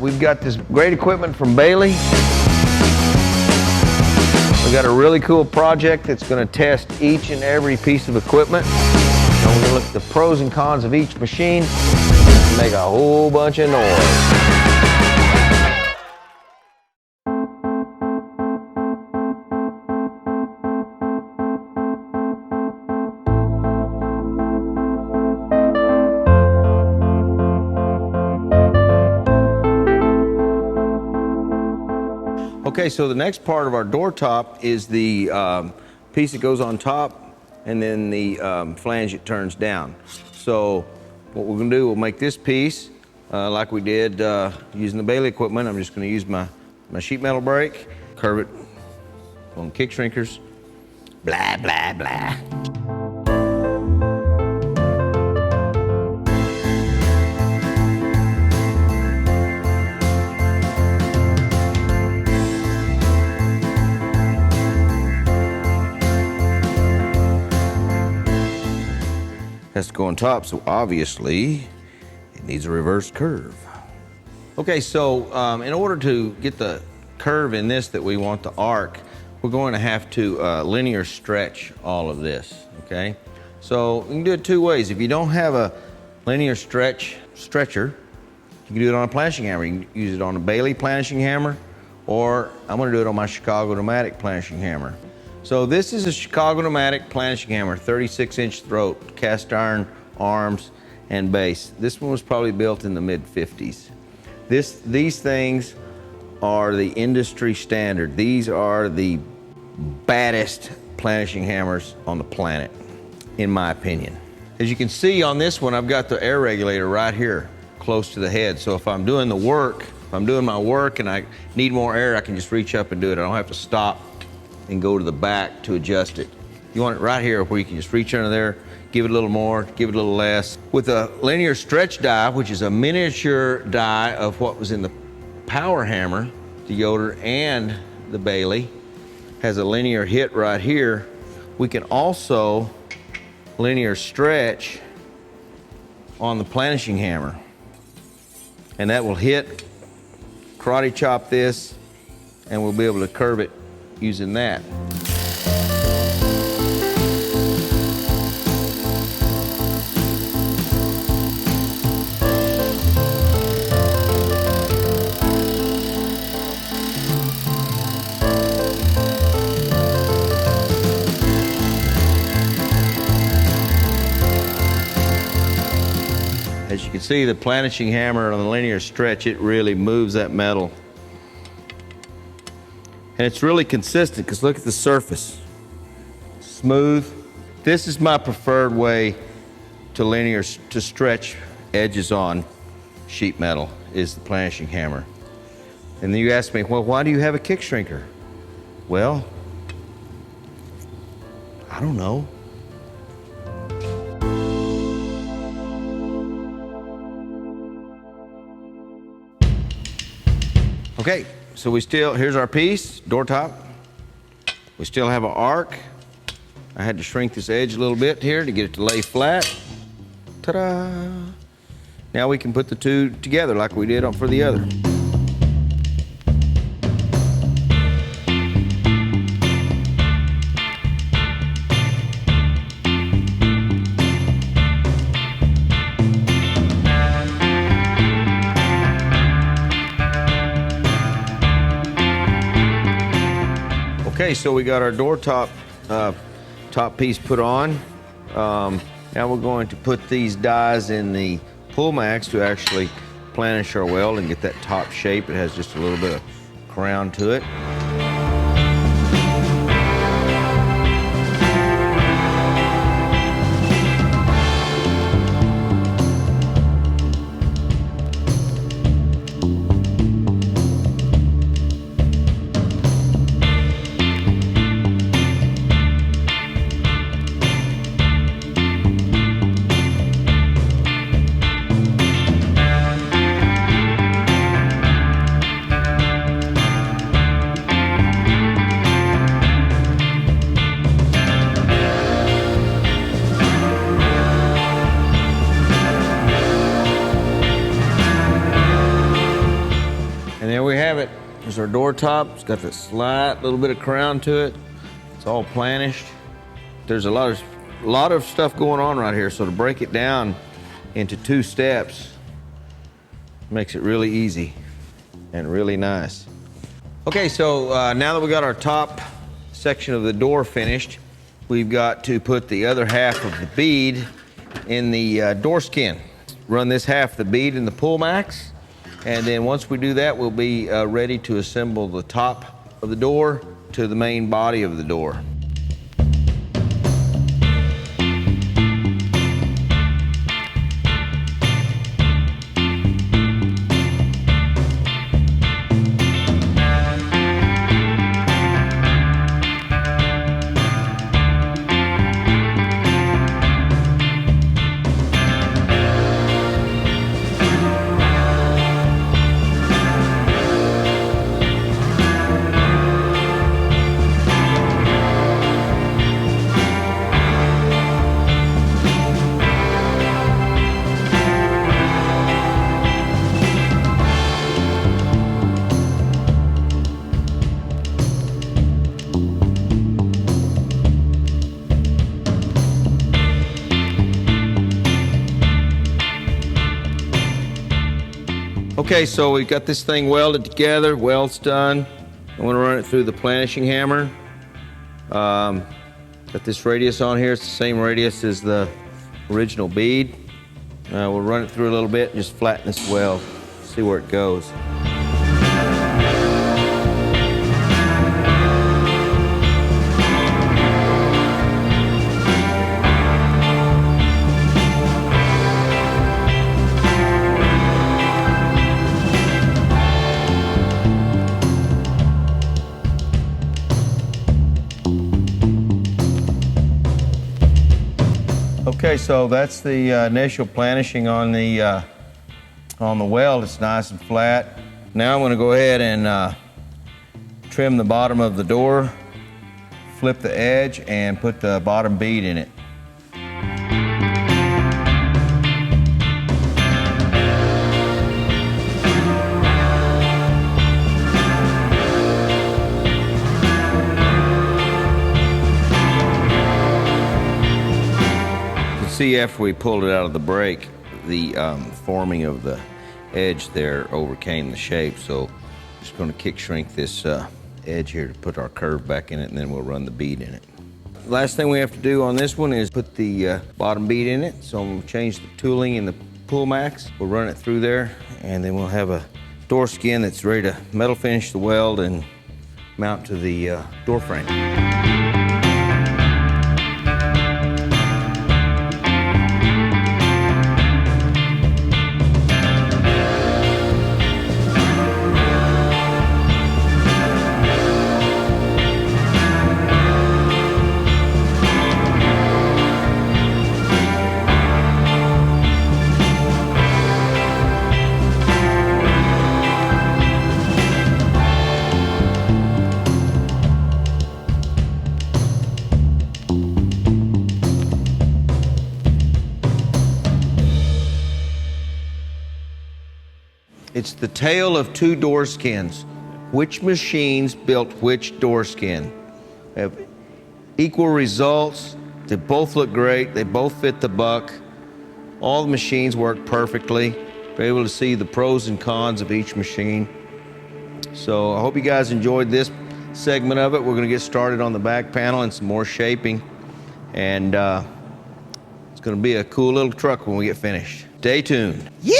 We've got this great equipment from Baileigh. We've got a really cool project that's going to test each and every piece of equipment. And we're going to look at the pros and cons of each machine and make a whole bunch of noise. Okay, so the next part of our door top is the piece that goes on top, and then the flange that turns down. So what we're gonna do, we'll make this piece like we did using the Baileigh equipment. I'm just gonna use my sheet metal brake, curve it on kick shrinkers, blah, blah, blah. Has to go on top, so obviously it needs a reverse curve. Okay, so in order to get the curve in this that we want the arc, we're going to have to linear stretch all of this, okay? So you can do it two ways. If you don't have a linear stretcher, you can do it on a planishing hammer. You can use it on a Baileigh planishing hammer, or I'm gonna do it on my Chicago Pneumatic planishing hammer. So this is a Chicago Pneumatic planishing hammer, 36-inch throat, cast iron arms and base. This one was probably built in the mid-50s. These things are the industry standard. These are the baddest planishing hammers on the planet, in my opinion. As you can see on this one, I've got the air regulator right here, close to the head. So if I'm doing the work, if I'm doing my work and I need more air, I can just reach up and do it. I don't have to stop and go to the back to adjust it. You want it right here where you can just reach under there, give it a little more, give it a little less. With a linear stretch die, which is a miniature die of what was in the power hammer, the Yoder and the Baileigh, has a linear hit right here. We can also linear stretch on the planishing hammer. And that will hit, karate chop this, and we'll be able to curve it using that. As you can see, the planishing hammer on the linear stretch, it really moves that metal. And it's really consistent, because look at the surface. Smooth. This is my preferred way to stretch edges on sheet metal, is the planishing hammer. And then you ask me, well, why do you have a kick shrinker? Well, I don't know. Okay. So here's our piece, door top. We still have an arc. I had to shrink this edge a little bit here to get it to lay flat. Ta-da! Now we can put the two together like we did for the other. Okay, so we got our door top piece put on. Now we're going to put these dies in the Pullmax to actually planish our weld and get that top shape. It has just a little bit of crown to it. There's our door top. It's got this slight little bit of crown to it. It's all planished. There's a lot of stuff going on right here, so to break it down into 2 steps makes it really easy and really nice. Okay, so now that we got our top section of the door finished, we've got to put the other half of the bead in the door skin. Run this half of the bead in the Pullmax, and then once we do that, we'll be ready to assemble the top of the door to the main body of the door. Okay, so we've got this thing welded together, welds done. I'm gonna run it through the Planishing Hammer. Got this radius on here, it's the same radius as the original bead. We'll run it through a little bit and just flatten this weld, see where it goes. Okay, so that's the initial planishing on the weld. It's nice and flat. Now I'm going to go ahead and trim the bottom of the door, flip the edge, and put the bottom bead in it. See, after we pulled it out of the brake, the forming of the edge there overcame the shape, so I'm just going to kick shrink this edge here to put our curve back in it, and then we'll run the bead in it. Last thing we have to do on this one is put the bottom bead in it, so I'm going to change the tooling in the Pullmax. We'll run it through there, and then we'll have a door skin that's ready to metal finish the weld and mount to the door frame. It's the tale of 2 door skins. Which machines built which door skin? They have equal results. They both look great. They both fit the buck. All the machines work perfectly. We're able to see the pros and cons of each machine. So I hope you guys enjoyed this segment of it. We're going to get started on the back panel and some more shaping. And it's going to be a cool little truck when we get finished. Stay tuned. Yeah!